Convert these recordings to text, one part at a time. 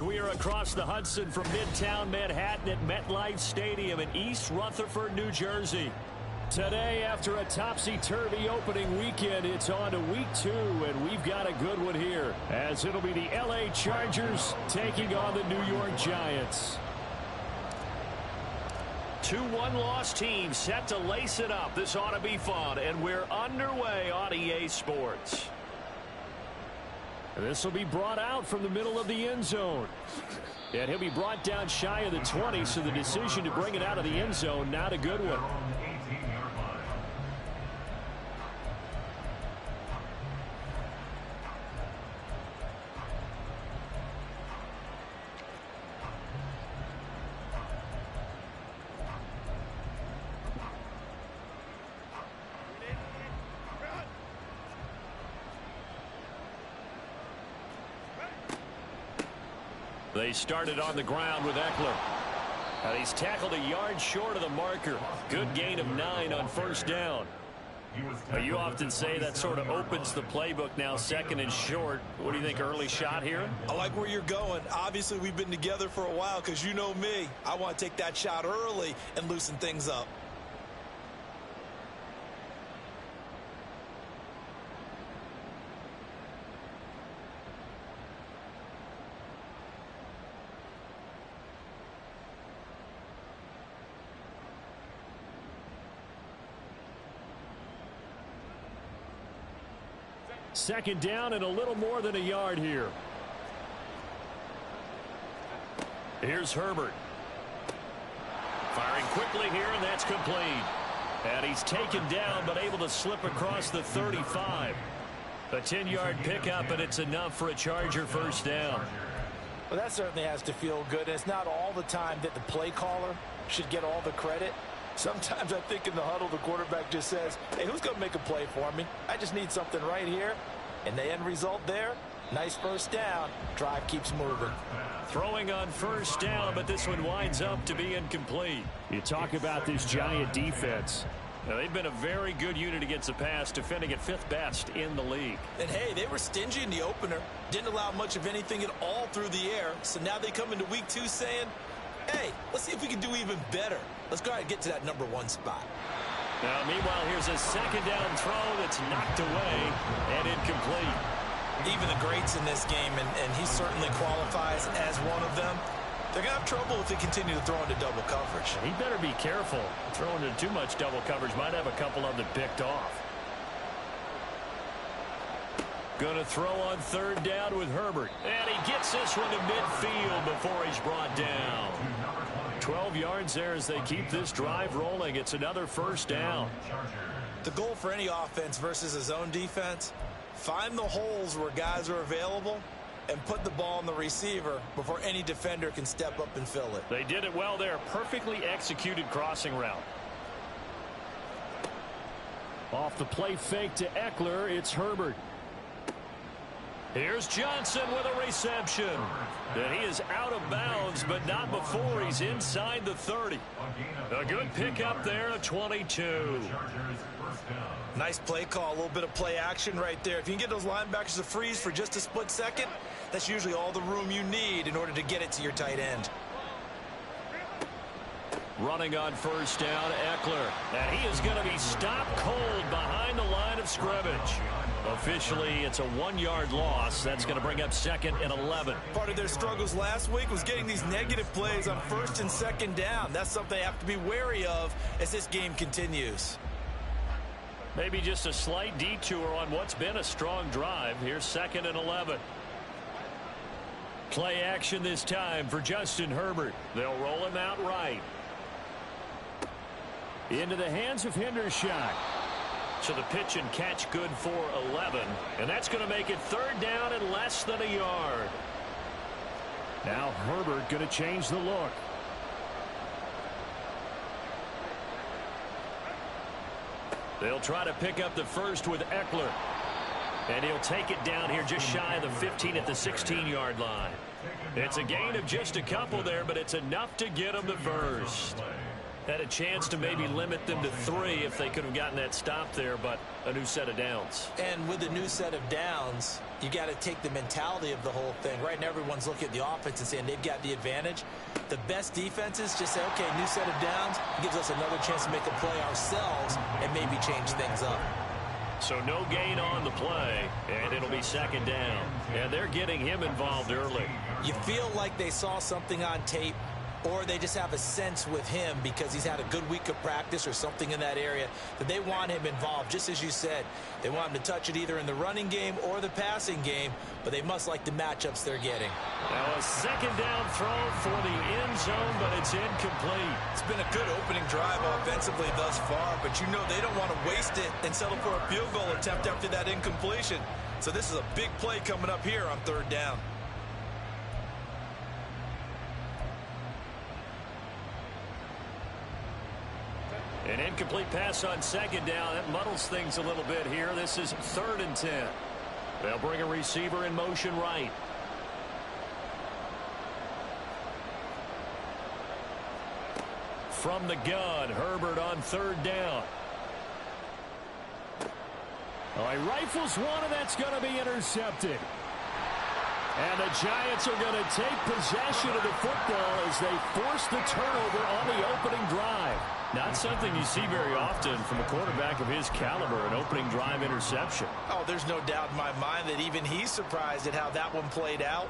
We are across the Hudson from Midtown Manhattan at MetLife Stadium in East Rutherford, New Jersey. Today, after a topsy-turvy opening weekend, it's on to week 2, and we've got a good one here, as it'll be the LA Chargers taking on the New York Giants. 2 one-loss teams set to lace it up. This ought to be fun, and we're underway on EA Sports. This will be brought out from the middle of the end zone. And he'll be brought down shy of the 20, so the decision to bring it out of the end zone, not a good one. They started on the ground with Eckler. And he's tackled a yard short of the marker. Good gain of 9 on first down. You often say that sort of opens the playbook now, 2nd and short. What do you think, early shot here? I like where you're going. Obviously, we've been together for a while because you know me. I want to take that shot early and loosen things up. Second down and a little more than a yard here. Here's Herbert. Firing quickly here, and that's complete. And he's taken down, but able to slip across the 35. A 10-yard pickup, and it's enough for a Charger first down. Well, that certainly has to feel good. It's not all the time that the play caller should get all the credit. Sometimes I think in the huddle, the quarterback just says, hey, who's going to make a play for me? I just need something right here. And the end result there, nice first down. Drive keeps moving. Throwing on first down, but this one winds up to be incomplete. You talk about this Giant defense. Now, they've been a very good unit against the pass, defending at 5th best in the league. And, hey, they were stingy in the opener. Didn't allow much of anything at all through the air. So now they come into week 2 saying, hey, let's see if we can do even better. Let's go ahead and get to that number 1 spot. Now, meanwhile, here's a second down throw that's knocked away and incomplete. Even the greats in this game, and he certainly qualifies as one of them, they're going to have trouble if they continue to throw into double coverage. He better be careful. Throwing into too much double coverage might have a couple of them picked off. Going to throw on 3rd down with Herbert. And he gets this one to midfield before he's brought down. 12 yards there as they keep this drive rolling. It's another first down. The goal for any offense versus a zone defense, find the holes where guys are available and put the ball on the receiver before any defender can step up and fill it. They did it well there. Perfectly executed crossing route. Off the play fake to Eckler, it's Herbert. Here's Johnson with a reception. And he is out of bounds, but not before he's inside the 30. A good pickup there at 22. Nice play call, a little bit of play action right there. If you can get those linebackers to freeze for just a split second, that's usually all the room you need in order to get it to your tight end. Running on first down, Eckler. And he is going to be stopped cold behind the line of scrimmage. Officially, it's a 1-yard loss. That's going to bring up 2nd and 11. Part of their struggles last week was getting these negative plays on 1st and 2nd down. That's something they have to be wary of as this game continues. Maybe just a slight detour on what's been a strong drive. Here's 2nd and 11. Play action this time for Justin Herbert. They'll roll him out right. Into the hands of Hendershot. So the pitch and catch good for 11. And that's going to make it 3rd down and less than a yard. Now Herbert going to change the look. They'll try to pick up the first with Eckler. And he'll take it down here just shy of the 15 at the 16-yard line. It's a gain of just a couple there, but it's enough to get him the first. Had a chance to maybe limit them to 3 if they could have gotten that stop there, but a new set of downs. And with a new set of downs, you got to take the mentality of the whole thing. Right now, everyone's looking at the offense and saying they've got the advantage. The best defenses just say, okay, new set of downs gives us another chance to make a play ourselves and maybe change things up. So no gain on the play, and it'll be second down. And they're getting him involved early. You feel like they saw something on tape, or they just have a sense with him because he's had a good week of practice or something in that area that they want him involved. Just as you said, they want him to touch it either in the running game or the passing game, but they must like the matchups they're getting. Now a second down throw for the end zone, but it's incomplete. It's been a good opening drive offensively thus far, but you know they don't want to waste it and settle for a field goal attempt after that incompletion. So this is a big play coming up here on third down. An incomplete pass on second down. That muddles things a little bit here. This is 3rd and 10. They'll bring a receiver in motion right. From the gun, Herbert on 3rd down. Oh, he rifles one, and that's going to be intercepted. And the Giants are going to take possession of the football as they force the turnover on the opening drive. Not something you see very often from a quarterback of his caliber, an opening drive interception. Oh, there's no doubt in my mind that even he's surprised at how that one played out.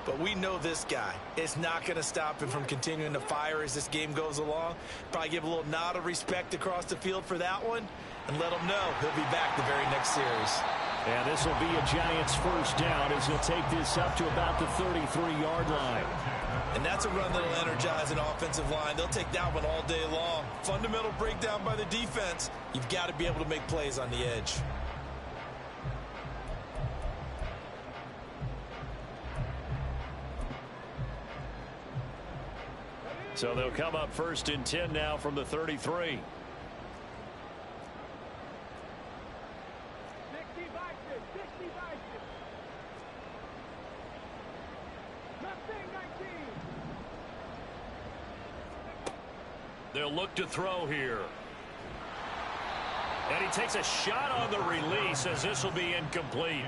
But we know this guy. It's not going to stop him from continuing to fire as this game goes along. Probably give a little nod of respect across the field for that one and let him know he'll be back the very next series. And this will be a Giants first down as he'll take this up to about the 33-yard line. And that's a run that'll energize an offensive line. They'll take that one all day long. Fundamental breakdown by the defense. You've got to be able to make plays on the edge. So they'll come up 1st and 10 now from the 33. They'll look to throw here. And he takes a shot on the release as this will be incomplete.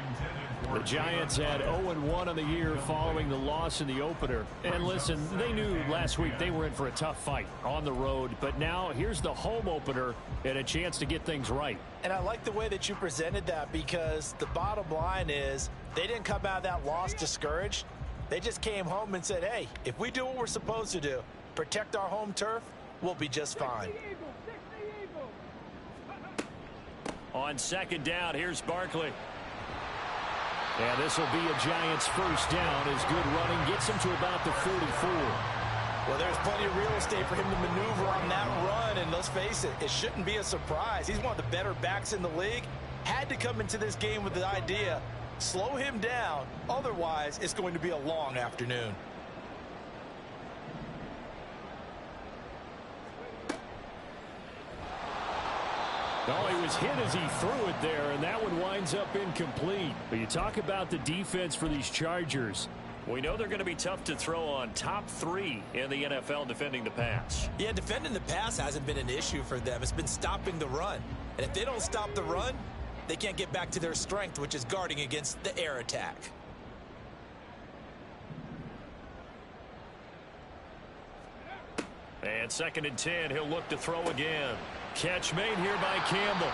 The Giants had 0-1 on the year following the loss in the opener. And listen, they knew last week they were in for a tough fight on the road. But now here's the home opener and a chance to get things right. And I like the way that you presented that because the bottom line is they didn't come out of that loss discouraged. They just came home and said, hey, if we do what we're supposed to do, protect our home turf, we'll be just fine. On second down, here's Barkley. And this will be a Giants first down as good running gets him to about the 44. Well, there's plenty of real estate for him to maneuver on that run, and let's face it, it shouldn't be a surprise. He's one of the better backs in the league. Had to come into this game with the idea, slow him down, otherwise it's going to be a long afternoon. Oh, he was hit as he threw it there, and that one winds up incomplete. But you talk about the defense for these Chargers. We know they're going to be tough to throw on, top 3 in the NFL defending the pass. Yeah, defending the pass hasn't been an issue for them. It's been stopping the run. And if they don't stop the run, they can't get back to their strength, which is guarding against the air attack. And 2nd and 10, he'll look to throw again. Catch made here by Campbell.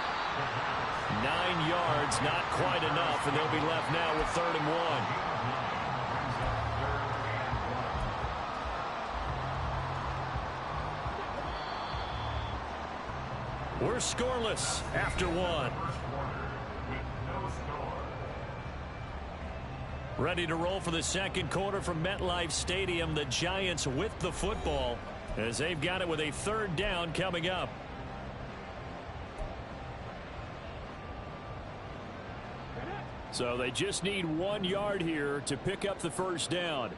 9 yards, not quite enough, and they'll be left now with 3rd and 1. We're scoreless after 1. Ready to roll for the second quarter from MetLife Stadium. The Giants with the football as they've got it with a 3rd down coming up. So they just need 1 yard here to pick up the first down.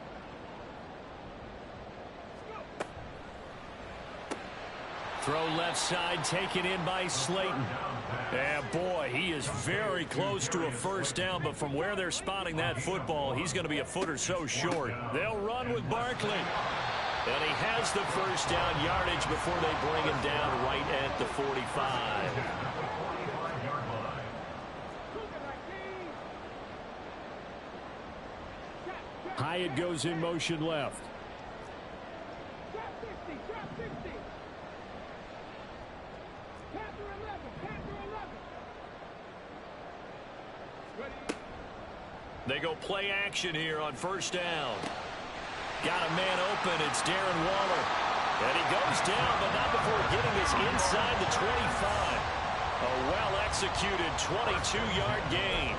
Throw left side, taken in by Slayton. And boy, he is very close to a first down, but from where they're spotting that football, he's going to be a foot or so short. They'll run with Barkley. And he has the first down yardage before they bring him down right at the 45. Hyatt goes in motion left. They go play action here on first down. Got a man open. It's Darren Waller. And he goes down, but not before getting us inside the 25. A well-executed 22-yard gain.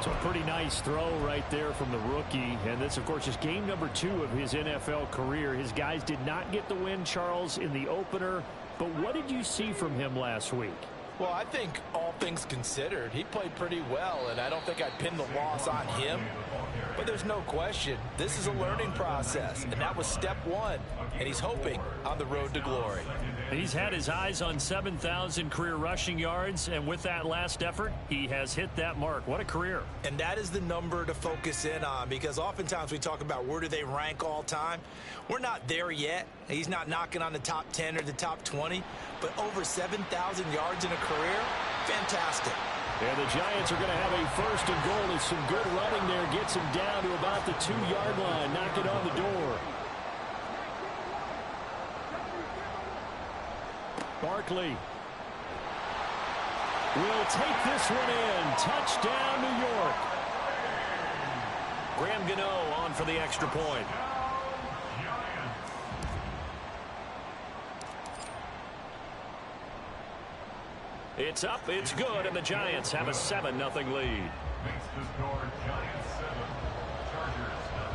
So a pretty nice throw right there from the rookie. And this, of course, is game number 2 of his NFL career. His guys did not get the win, Charles, in the opener. But what did you see from him last week? Well, I think all things considered, he played pretty well, and I don't think I'd pin the loss on him. But there's no question, this is a learning process, and that was step 1, and he's hoping on the road to glory. He's had his eyes on 7,000 career rushing yards, and with that last effort, he has hit that mark. What a career. And that is the number to focus in on, because oftentimes we talk about where do they rank all time. We're not there yet. He's not knocking on the top 10 or the top 20, but over 7,000 yards in a career, fantastic. And the Giants are going to have a first and goal as some good running there gets him down to about the 2-yard line, knocking on the door. Barkley will take this one in. Touchdown, New York. Graham Gano on for the extra point. It's up, it's good, and the Giants have a 7-0 lead. Makes the score Giants 7, Chargers 0.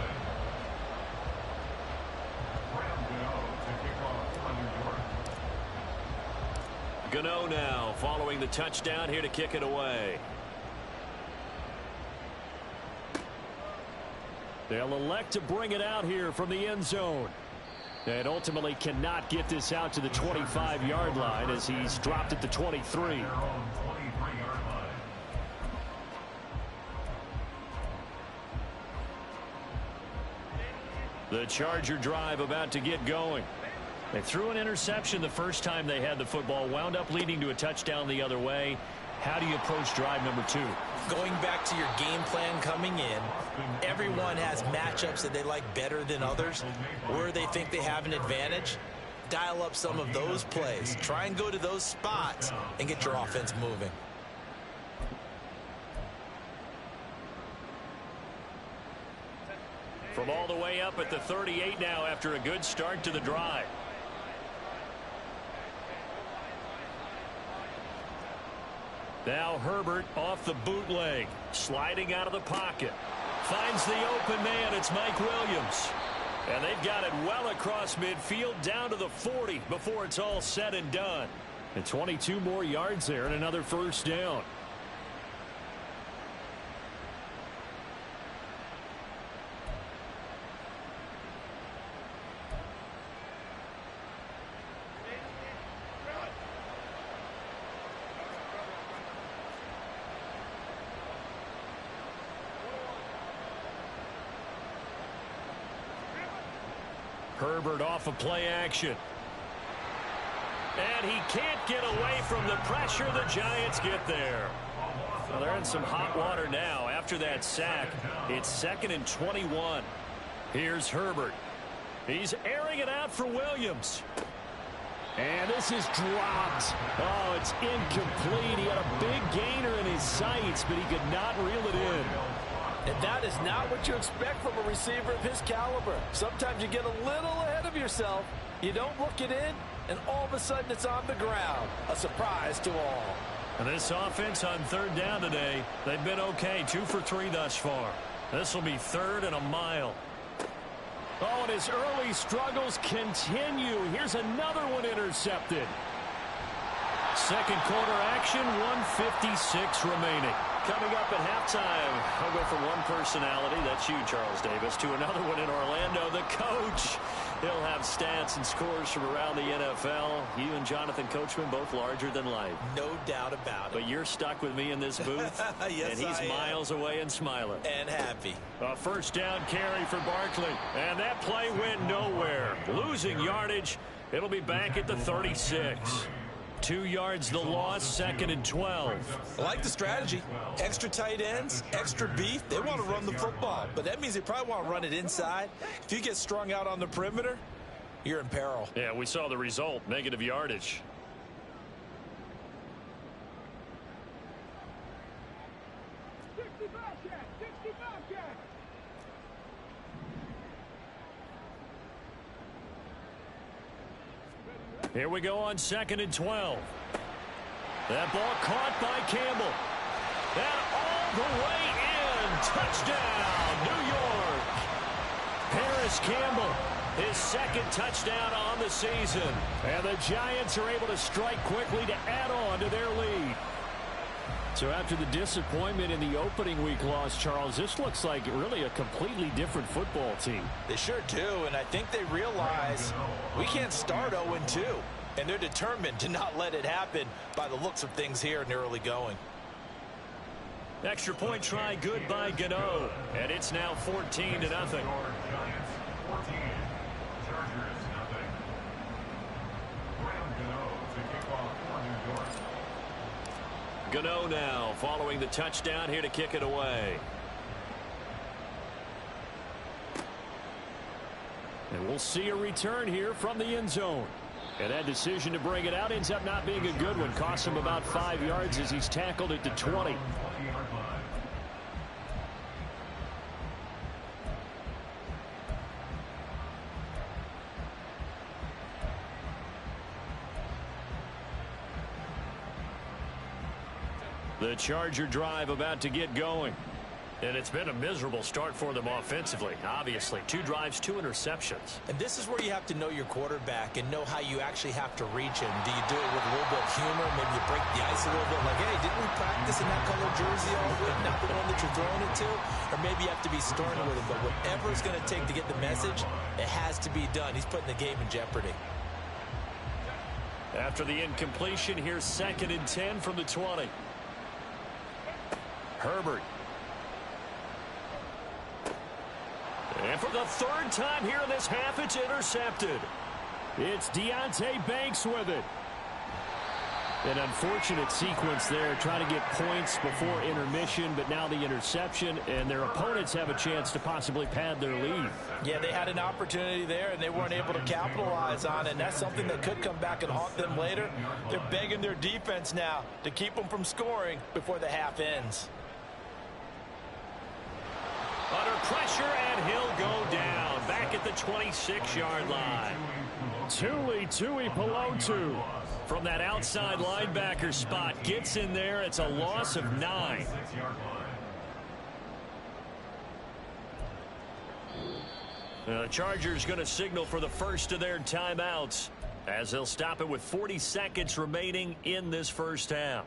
Graham Gano to kick off on New York. Gano now following the touchdown here to kick it away. They'll elect to bring it out here from the end zone. And ultimately cannot get this out to the 25-yard line as he's dropped at the 23. The Charger drive about to get going. They threw an interception the first time they had the football, wound up leading to a touchdown the other way. How do you approach drive number 2? Going back to your game plan coming in, everyone has matchups that they like better than others, where they think they have an advantage. Dial up some of those plays. Try and go to those spots and get your offense moving. From all the way up at the 38 now after a good start to the drive. Now Herbert off the bootleg, sliding out of the pocket. Finds the open man, it's Mike Williams. And they've got it well across midfield down to the 40 before it's all said and done. And 22 more yards there and another first down. Herbert off of play action. And he can't get away from the pressure. The Giants get there. Well, they're in some hot water now after that sack. It's 2nd and 21. Here's Herbert. He's airing it out for Williams. And this is dropped. Oh, it's incomplete. He had a big gainer in his sights, but he could not reel it in. And that is not what you expect from a receiver of his caliber. Sometimes you get a little ahead of yourself. You don't look it in, and all of a sudden it's on the ground. A surprise to all. And this offense on 3rd down today, they've been okay. 2 for 3 thus far. This will be 3rd and a mile. Oh, and his early struggles continue. Here's another one intercepted. Second quarter action, 1:56 remaining. Coming up at halftime, I'll go from one personality, that's you, Charles Davis, to another one in Orlando, the coach. He'll have stats and scores from around the NFL. You and Jonathan Coachman both larger than life. No doubt about it. But you're stuck with me in this booth. Yes, and he's miles away and smiling. And happy. A first down carry for Barkley. And that play went nowhere. Losing yardage. It'll be back at the 36. 2 yards the loss, 2nd and 12. I like the strategy. Extra tight ends, extra beef. They want to run the football, but that means they probably want to run it inside. If you get strung out on the perimeter, you're in peril. Yeah, we saw the result, negative yardage. Here we go on 2nd and 12. That ball caught by Campbell. And all the way in. Touchdown, New York. Paris Campbell, his 2nd touchdown on the season. And the Giants are able to strike quickly to add on to their lead. So after the disappointment in the opening week loss, Charles, this looks like really a completely different football team. They sure do, and I think they realize we can't start 0-2, and they're determined to not let it happen by the looks of things here in the early going. Extra point try good by Gano, and it's now 14-0. Giants 14, Chargers nothing. Graham Gano to kick off for New York. Gano now following the touchdown here to kick it away. And we'll see a return here from the end zone. And that decision to bring it out ends up not being a good one. Costs him about 5 yards as he's tackled at the 20. The Charger drive about to get going. And it's been a miserable start for them offensively, obviously. 2 drives, 2 interceptions. And this is where you have to know your quarterback and know how you actually have to reach him. Do you do it with a little bit of humor? Maybe you break the ice a little bit. Like, hey, didn't we practice in that color jersey all week? Not the one that you're throwing it to? Or maybe you have to be stern with him. But whatever it's going to take to get the message, it has to be done. He's putting the game in jeopardy. After the incompletion, here's 2nd and 10 from the 20. Herbert. And for the 3rd time here in this half, it's intercepted. It's Deonte Banks with it. An unfortunate sequence there, trying to get points before intermission, but now the interception, and their opponents have a chance to possibly pad their lead. Yeah, they had an opportunity there, and they weren't able to capitalize on it, and that's something that could come back and haunt them later. They're begging their defense now to keep them from scoring before the half ends. Under pressure, and he'll go down. Back at the 26-yard line. Tuipulotu from that outside linebacker spot. Gets in there. It's a loss of 9. The Chargers going to signal for the first of their timeouts as they'll stop it with 40 seconds remaining in this first half.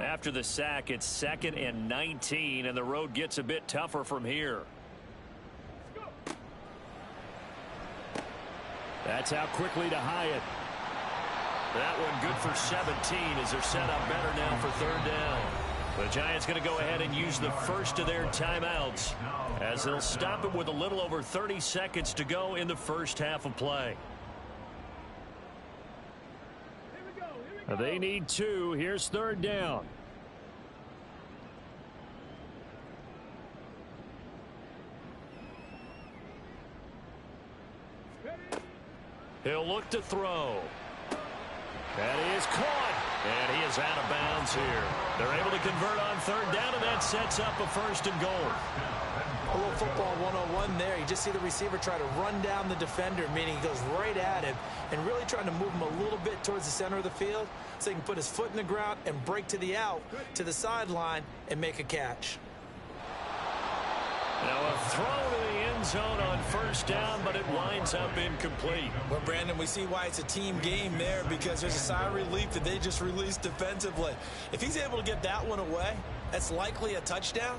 After the sack, it's 2nd and 19, and the road gets a bit tougher from here. That's how quickly to Hyatt. That one good for 17 as they're set up better now for 3rd down. The Giants going to go ahead and use the first of their timeouts as they'll stop it with a little over 30 seconds to go in the first half of play. They need 2. Here's 3rd down. He'll look to throw. And he is caught. And he is out of bounds here. They're able to convert on 3rd down, and that sets up a 1st and goal. A little football 101 there. You just see the receiver try to run down the defender, meaning he goes right at him and really trying to move him a little bit towards the center of the field so he can put his foot in the ground and break to the out, to the sideline, and make a catch. Now a throw to the end zone on 1st down, but it winds up incomplete. Well, Brandon, we see why it's a team game there because there's a sigh of relief that they just released defensively. If he's able to get that one away, that's likely a touchdown.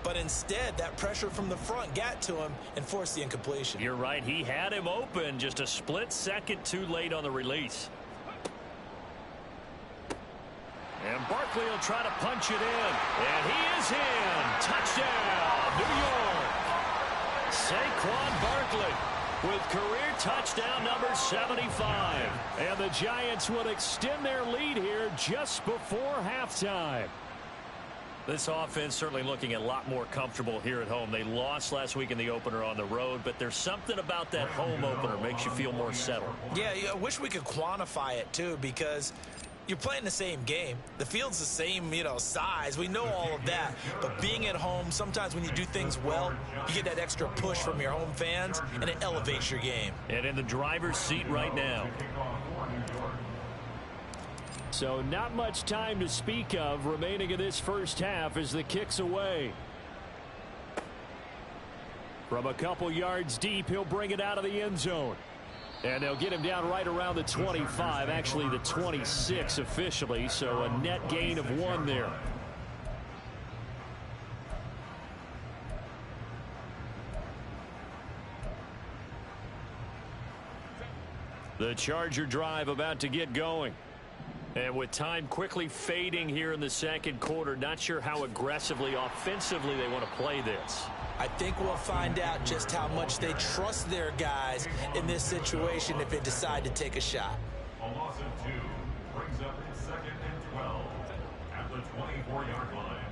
But instead, that pressure from the front got to him and forced the incompletion. You're right. He had him open, just a split second too late on the release. And Barkley will try to punch it in. And he is in. Touchdown, New York. Saquon Barkley with career touchdown number 75. And the Giants would extend their lead here just before halftime. This offense certainly looking a lot more comfortable here at home. They lost last week in the opener on the road, but there's something about that home opener makes you feel more settled. Yeah, I wish we could quantify it, too, because you're playing the same game. The field's the same, size. We know all of that. But being at home, sometimes when you do things well, you get that extra push from your home fans, and it elevates your game. And in the driver's seat right now. So not much time to speak of remaining in this first half as the kick's away. From a couple yards deep, he'll bring it out of the end zone. And they'll get him down right around the 25, actually the 26 officially, so a net gain of 1 there. The Charger drive about to get going. And with time quickly fading here in the second quarter, not sure how aggressively, offensively they want to play this. I think we'll find out just how much they trust their guys in this situation if they decide to take a shot. A loss of 2 brings up 2nd and 12 at the 24-yard line.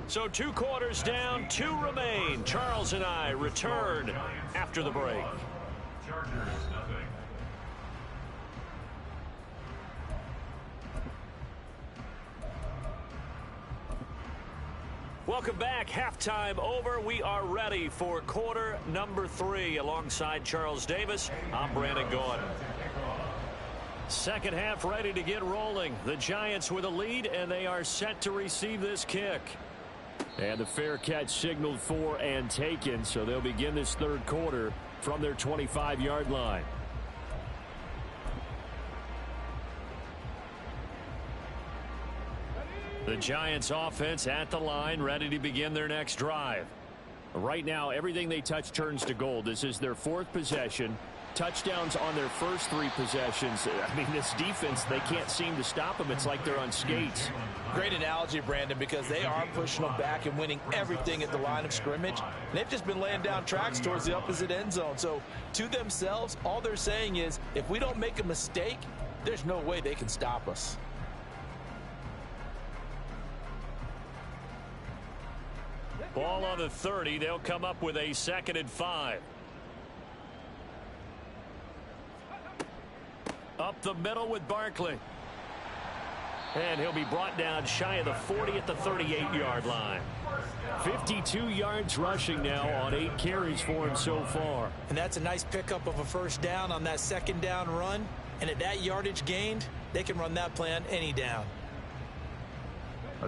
So 2 quarters down, 2 remain. Charles and I return after the break. Chargers nothing. Welcome back. Halftime over. We are ready for quarter number 3. Alongside Charles Davis, I'm Brandon Gaudin. Second half ready to get rolling. The Giants with a lead, and they are set to receive this kick. And the fair catch signaled for and taken, so they'll begin this third quarter from their 25-yard line. The Giants offense at the line, ready to begin their next drive. Right now, everything they touch turns to gold. This is their 4th possession. Touchdowns on their first 3 possessions. I mean, this defense, they can't seem to stop them. It's like they're on skates. Great analogy, Brandon, because they are pushing them back and winning everything at the line of scrimmage. And they've just been laying down tracks towards the opposite end zone. So to themselves, all they're saying is, if we don't make a mistake, there's no way they can stop us. Ball on the 30. They'll come up with a 2nd and 5. Up the middle with Barkley. And he'll be brought down shy of the 40 at the 38-yard line. 52 yards rushing now on 8 carries for him so far. And that's a nice pickup of a first down on that second down run. And at that yardage gained, they can run that play on any down.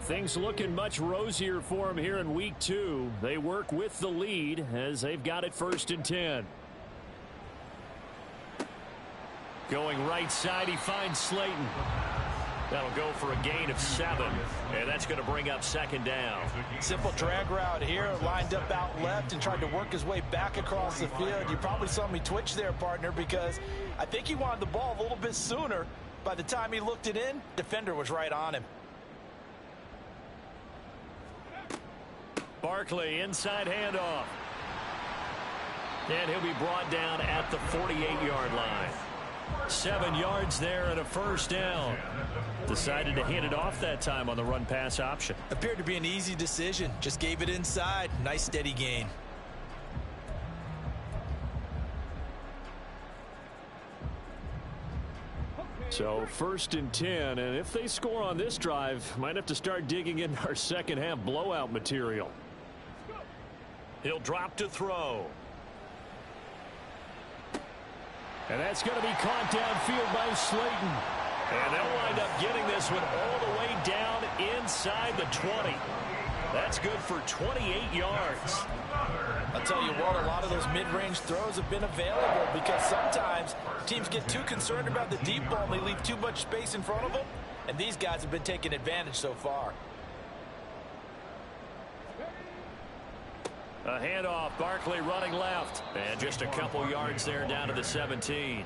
Things looking much rosier for him here in week 2. They work with the lead as they've got it 1st and 10. Going right side, he finds Slayton. That'll go for a gain of 7, and that's going to bring up 2nd down. Simple drag route here, lined up out left and tried to work his way back across the field. You probably saw me twitch there, partner, because I think he wanted the ball a little bit sooner. By the time he looked it in, defender was right on him. Barkley, inside handoff. And he'll be brought down at the 48-yard line. 7 yards there and a first down. Decided to hand it off that time on the run-pass option. Appeared to be an easy decision. Just gave it inside. Nice steady gain. So 1st and 10, and if they score on this drive, might have to start digging into our second half blowout material. He'll drop to throw. And that's going to be caught downfield by Slayton. And they'll wind up getting this one all the way down inside the 20. That's good for 28 yards. I'll tell you what, a lot of those mid-range throws have been available because sometimes teams get too concerned about the deep ball and they leave too much space in front of them. And these guys have been taking advantage so far. A handoff, Barkley running left. And just a couple yards there down to the 17.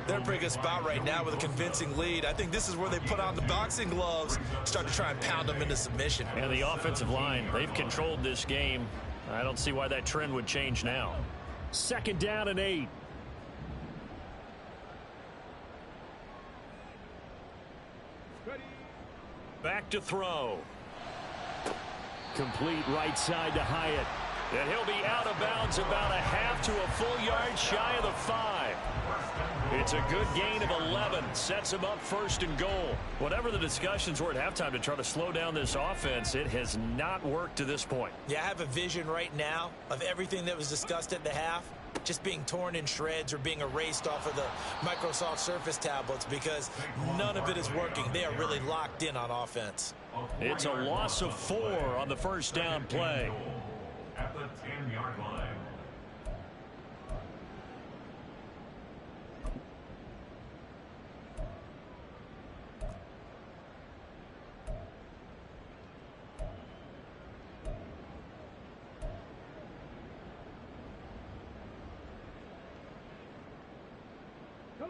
They're in a pretty good spot right now with a convincing lead. I think this is where they put on the boxing gloves, start to try and pound them into submission. And the offensive line, they've controlled this game. I don't see why that trend would change now. 2nd down and 8. Back to throw. Complete right side to Hyatt. And he'll be out of bounds about a half to a full yard shy of the 5. It's a good gain of 11. Sets him up 1st and goal. Whatever the discussions were at halftime to try to slow down this offense, it has not worked to this point. Yeah, I have a vision right now of everything that was discussed at the half just being torn in shreds or being erased off of the Microsoft Surface tablets because none of it is working. They are really locked in on offense. It's a loss of 4 on the 1st down play. At the 10-yard line.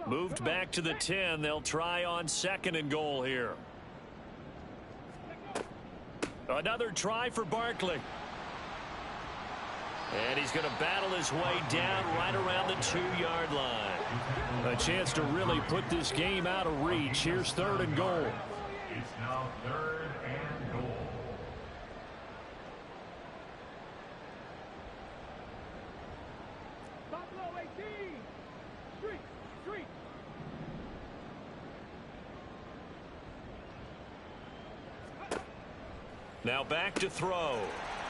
Moved back to the 10. They'll try on 2nd and goal here. Another try for Barkley. And he's going to battle his way down right around the 2-yard line. A chance to really put this game out of reach. Here's 3rd and goal. It's now 3rd and goal. Now back to throw.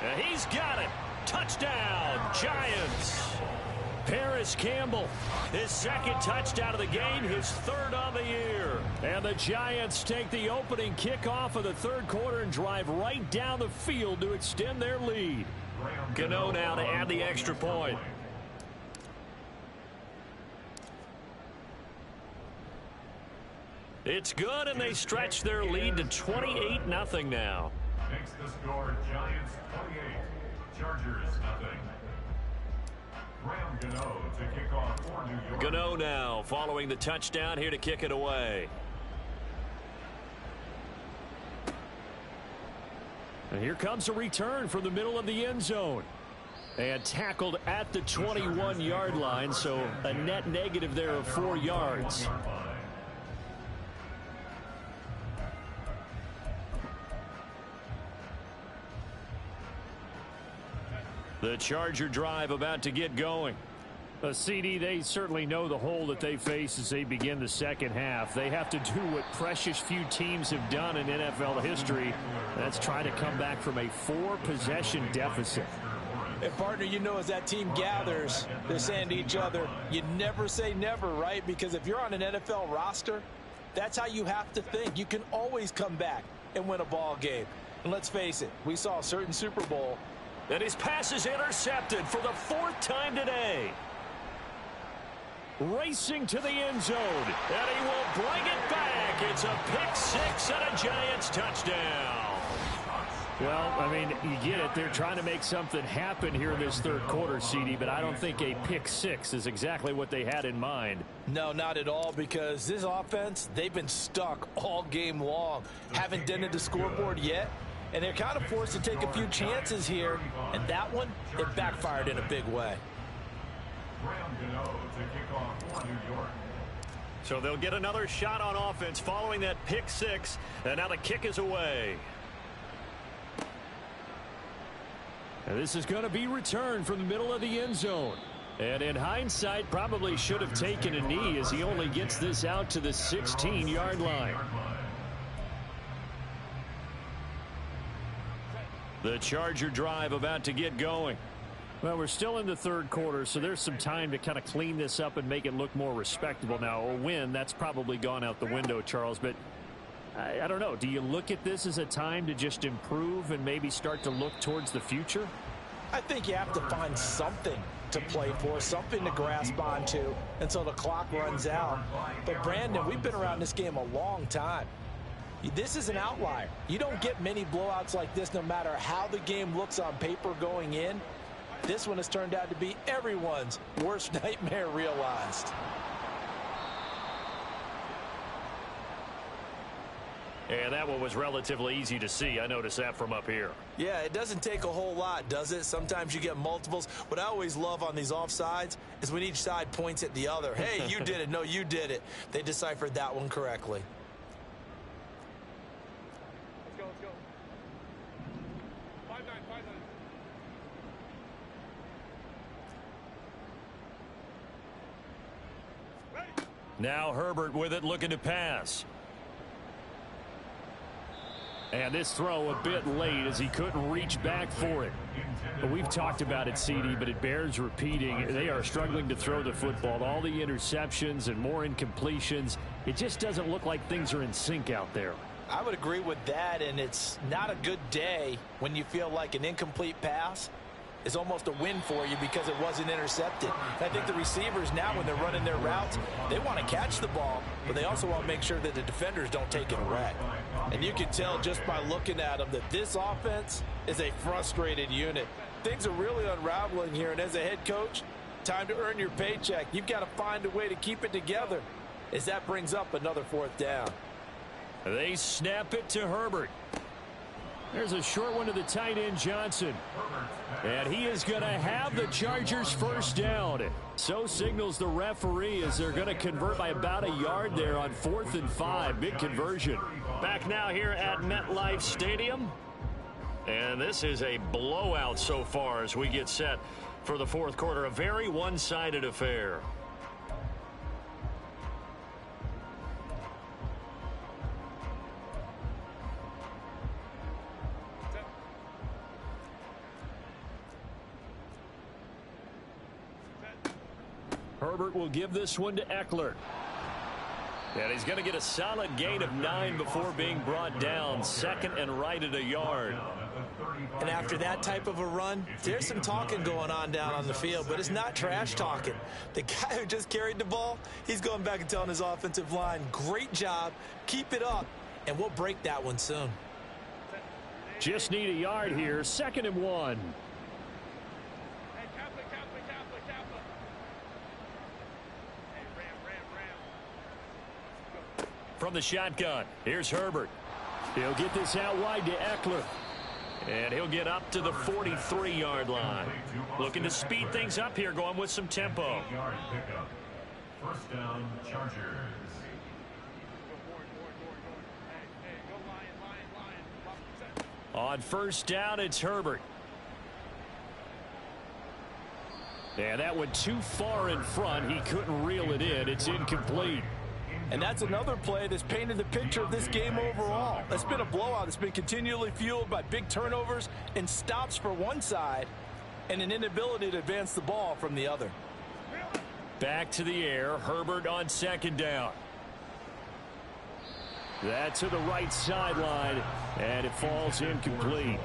And he's got it. Touchdown, Giants. Paris Campbell, his 2nd touchdown of the game, his 3rd on the year. And the Giants take the opening kickoff of the 3rd quarter and drive right down the field to extend their lead. Gano now to add the extra point. It's good, and they stretch their lead to 28-0 now. Makes the score Giants 28, Chargers nothing. Graham Gano to kick off for New York. Gano now following the touchdown here to kick it away. And here comes a return from the middle of the end zone. And tackled at the 21-yard line, so a net negative there of 4 yards. The Charger drive about to get going. CD, they certainly know the hole that they face as they begin the 2nd half. They have to do what precious few teams have done in NFL history. That's try to come back from a 4-possession deficit. And partner, you know, as that team gathers, they're saying to each other, you never say never, right? Because if you're on an NFL roster, that's how you have to think. You can always come back and win a ball game. And let's face it, we saw a certain Super Bowl. And his pass is intercepted for the 4th time today. Racing to the end zone, and he will bring it back. It's a pick 6 and a Giants touchdown. Well, I mean, you get it. They're trying to make something happen here in this 3rd quarter, CD, but I don't think a pick 6 is exactly what they had in mind. No, not at all, because this offense, they've been stuck all game long. Haven't dented the scoreboard yet. And they're kind of forced to take a few chances here. And that one, it backfired in a big way. Graham Gano to kick off for New York. So they'll get another shot on offense following that pick 6. And now the kick is away. And this is going to be returned from the middle of the end zone. And in hindsight, probably should have taken a knee as he only gets this out to the 16-yard line. The Charger drive about to get going. Well, we're still in the 3rd quarter, so there's some time to kind of clean this up and make it look more respectable. Now, a win, that's probably gone out the window, Charles, but I don't know. Do you look at this as a time to just improve and maybe start to look towards the future? I think you have to find something to play for, something to grasp onto until the clock runs out. But, Brandon, we've been around this game a long time. This is an outlier. You don't get many blowouts like this no matter how the game looks on paper going in. This one has turned out to be everyone's worst nightmare realized. And that one was relatively easy to see. I noticed that from up here. Yeah, it doesn't take a whole lot, does it? Sometimes you get multiples. What I always love on these offsides is when each side points at the other. Hey, you did it. No, you did it. They deciphered that one correctly. Let's go. 5-9, 5-9. Ready. Now Herbert with it, looking to pass. And this throw a bit late as he couldn't reach back for it. But we've talked about it, CD, but it bears repeating. They are struggling to throw the football. All the interceptions and more incompletions. It just doesn't look like things are in sync out there. I would agree with that, and it's not a good day when you feel like an incomplete pass is almost a win for you because it wasn't intercepted. And I think the receivers now, when they're running their routes, they want to catch the ball, but they also want to make sure that the defenders don't take it away. And you can tell just by looking at them that this offense is a frustrated unit. Things are really unraveling here, and as a head coach, time to earn your paycheck. You've got to find a way to keep it together as that brings up another 4th down. They snap it to Herbert. There's a short one to the tight end, Johnson. And he is going to have the Chargers first down. So signals the referee as they're going to convert by about a yard there on 4th and 5. Big conversion. Back now here at MetLife Stadium. And this is a blowout so far as we get set for the 4th quarter. A very one-sided affair. Herbert will give this one to Eckler. And he's going to get a solid gain of 9 before being brought down. 2nd and right at a yard. And after that type of a run, there's some talking going on down on the field, but it's not trash talking. The guy who just carried the ball, he's going back and telling his offensive line, great job, keep it up, and we'll break that one soon. Just need a yard here. 2nd and 1. From the shotgun, here's Herbert. He'll get this out wide to Eckler. And he'll get up to the 43-yard line. Looking to speed things up here, going with some tempo. 1st down, Chargers. On 1st down, it's Herbert. And that went too far in front. He couldn't reel it in. It's incomplete. And that's another play that's painted the picture of this game overall. It's been a blowout. It's been continually fueled by big turnovers and stops for one side and an inability to advance the ball from the other. Back to the air. Herbert on 2nd down. That to the right sideline, and it falls incomplete.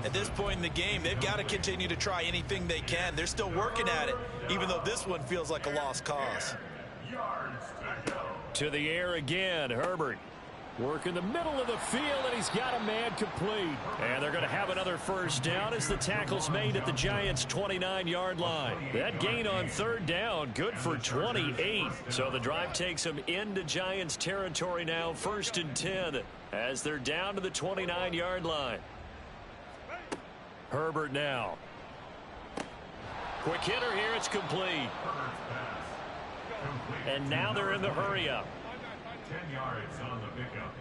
At this point in the game, they've got to continue to try anything they can. They're still working at it, even though this one feels like a lost cause. To the air again, Herbert. Work in the middle of the field, and he's got a man complete. And they're going to have another 1st down as the tackle's made at the Giants' 29-yard line. That gain on 3rd down, good for 28. So the drive takes them into Giants territory now, 1st and 10, as they're down to the 29-yard line. Herbert now. Quick hitter here, it's complete. And now they're in the hurry-up. 10 yards on the pickup.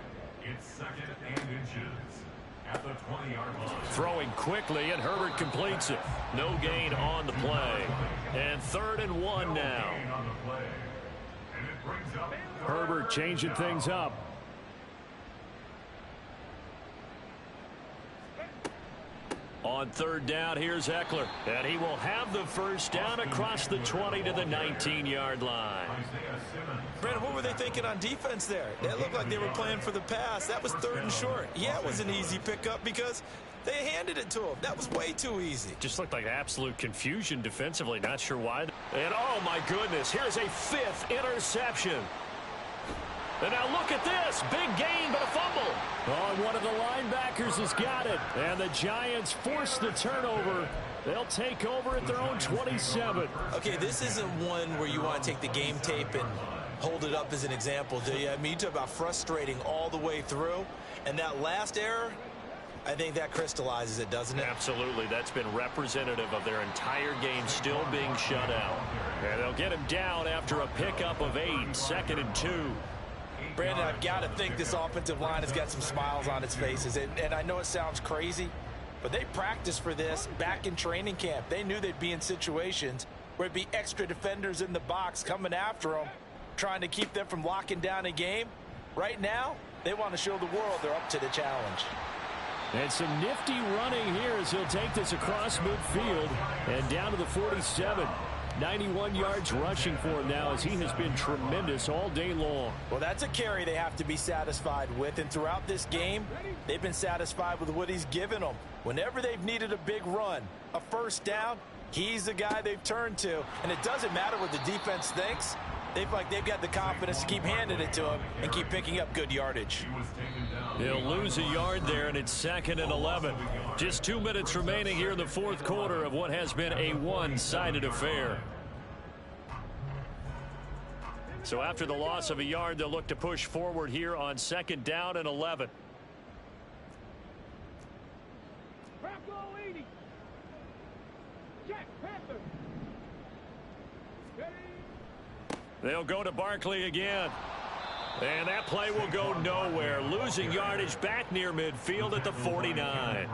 It's 2nd and inches at the 20-yard line. Throwing quickly, and Herbert completes it. No gain on the play. And 3rd and 1 now. Herbert changing things up. On 3rd down, here's Eckler. And he will have the 1st down across the 20 to the 19-yard line. Brandon, what were they thinking on defense there? It looked like they were playing for the pass. That was 3rd and short. Yeah, it was an easy pickup because they handed it to him. That was way too easy. Just looked like absolute confusion defensively. Not sure why. And, oh, my goodness, here's a 5th interception. And now look at this. Big gain, but a fumble. Oh, one of the linebackers has got it. And the Giants force the turnover. They'll take over at their own 27. Okay, this isn't one where you want to take the game tape and hold it up as an example, do you? I mean, you talk about frustrating all the way through. And that last error, I think that crystallizes it, doesn't it? Absolutely. That's been representative of their entire game still being shut out. And they'll get him down after a pickup of 8, 2nd and 2. Brandon, I've got to think this offensive line has got some smiles on its faces. And I know it sounds crazy, but they practiced for this back in training camp. They knew they'd be in situations where it'd be extra defenders in the box coming after them, trying to keep them from locking down a game. Right now, they want to show the world they're up to the challenge. And some nifty running here as he'll take this across midfield and down to the 47. 91 yards rushing for him now as he has been tremendous all day long. Well, that's a carry they have to be satisfied with. And throughout this game, they've been satisfied with what he's given them. Whenever they've needed a big run, a first down, he's the guy they've turned to. And it doesn't matter what the defense thinks. They feel like they've got the confidence to keep handing it to him and keep picking up good yardage. He'll lose a yard there, and it's 2nd and 11. Just 2 minutes remaining here in the fourth quarter of what has been a one-sided affair. So after the loss of a yard, they'll look to push forward here on 2nd down and 11. They'll go to Barkley again. And that play will go nowhere. Losing yardage back near midfield at the 49.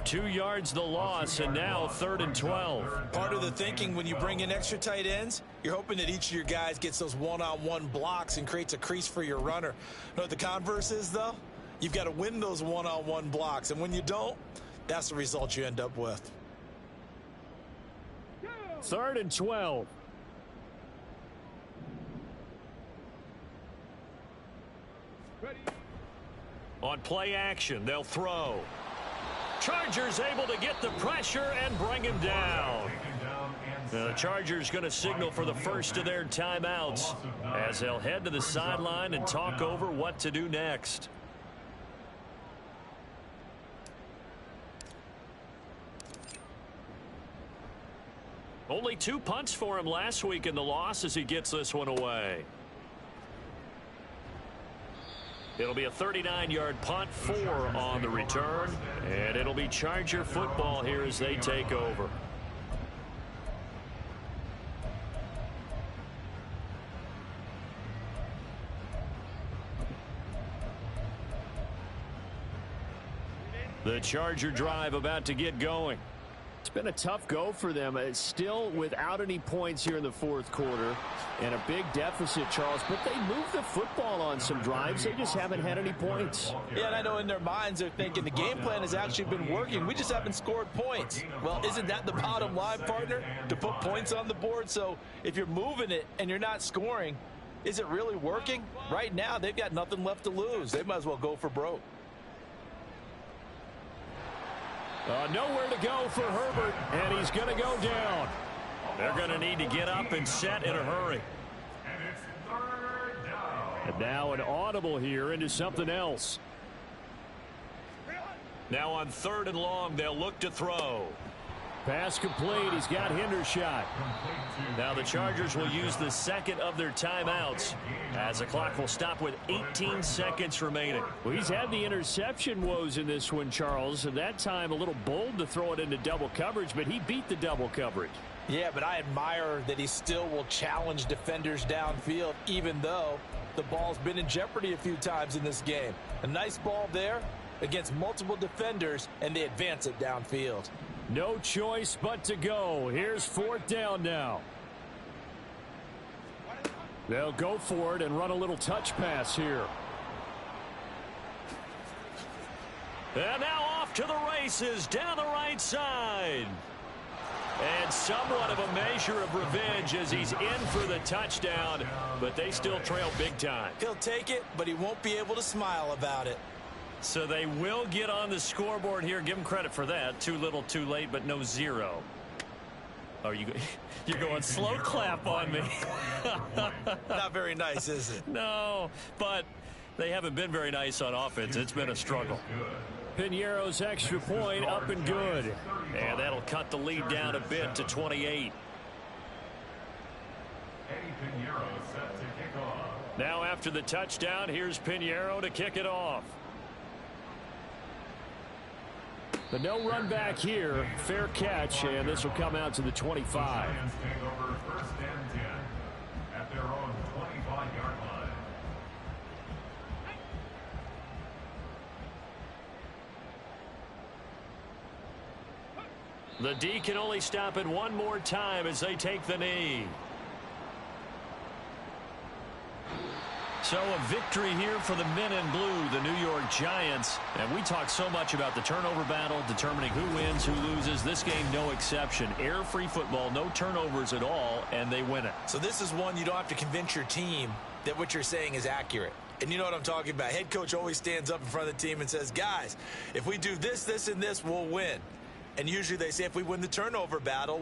2 yards the loss, and now 3rd and 12. Part of the thinking when you bring in extra tight ends, you're hoping that each of your guys gets those one-on-one blocks and creates a crease for your runner. You know what the converse is, though? You've got to win those one-on-one blocks, and when you don't, that's the result you end up with. 3rd and 12. On play action, they'll throw. Chargers able to get the pressure and bring him down. Now the Chargers going to signal for the first of their timeouts as they'll head to the sideline and talk over what to do next. Only 2 punts for him last week in the loss as he gets this one away. It'll be a 39-yard punt, 4 on the return, and it'll be Charger football here as they take over. The Charger drive about to get going. It's been a tough go for them. It's still without any points here in the fourth quarter and a big deficit, Charles, but they move the football on some drives. They just haven't had any points. Yeah, and I know in their minds they're thinking the game plan has actually been working. We just haven't scored points. Well, isn't that the bottom line, partner? To put points on the board? So if you're moving it and you're not scoring, is it really working? Right now, they've got nothing left to lose. They might as well go for broke. Nowhere to go for Herbert, and he's going to go down. They're going to need to get up and set in a hurry. And it's 3rd down. And now an audible here into something else. Now on 3rd and long, they'll look to throw. Pass complete. He's got Hendershot. Now the Chargers will use the 2nd of their timeouts as the clock will stop with 18 seconds remaining. Well, he's had the interception woes in this one, Charles, and that time a little bold to throw it into double coverage, but he beat the double coverage. Yeah, but I admire that he still will challenge defenders downfield, even though the ball's been in jeopardy a few times in this game. A nice ball there against multiple defenders, and they advance it downfield. No choice but to go. Here's 4th down now. They'll go for it and run a little touch pass here. And now off to the races down the right side. And somewhat of a measure of revenge as he's in for the touchdown, but they still trail big time. He'll take it, but he won't be able to smile about it. So they will get on the scoreboard here. Give them credit for that. Too little, too late, but no 0. Are you? You're going slow clap on me. Not very nice, is it? No, but they haven't been very nice on offense. It's been a struggle. Piñeiro's extra point up and good. And that'll cut the lead down a bit to 28. Now after the touchdown, here's Piñeiro to kick it off. But no run back here. Fair catch, and this will come out to the 25. Giants take over first and 10 at their own 25-yard line. The D can only stop it one more time as they take the knee. So a victory here for the men in blue, the New York Giants. And we talk so much about the turnover battle, determining who wins, who loses. This game, no exception. Error-free football, no turnovers at all, and they win it. So this is one you don't have to convince your team that what you're saying is accurate. And you know what I'm talking about. Head coach always stands up in front of the team and says, guys, if we do this, this, and this, we'll win. And usually they say if we win the turnover battle,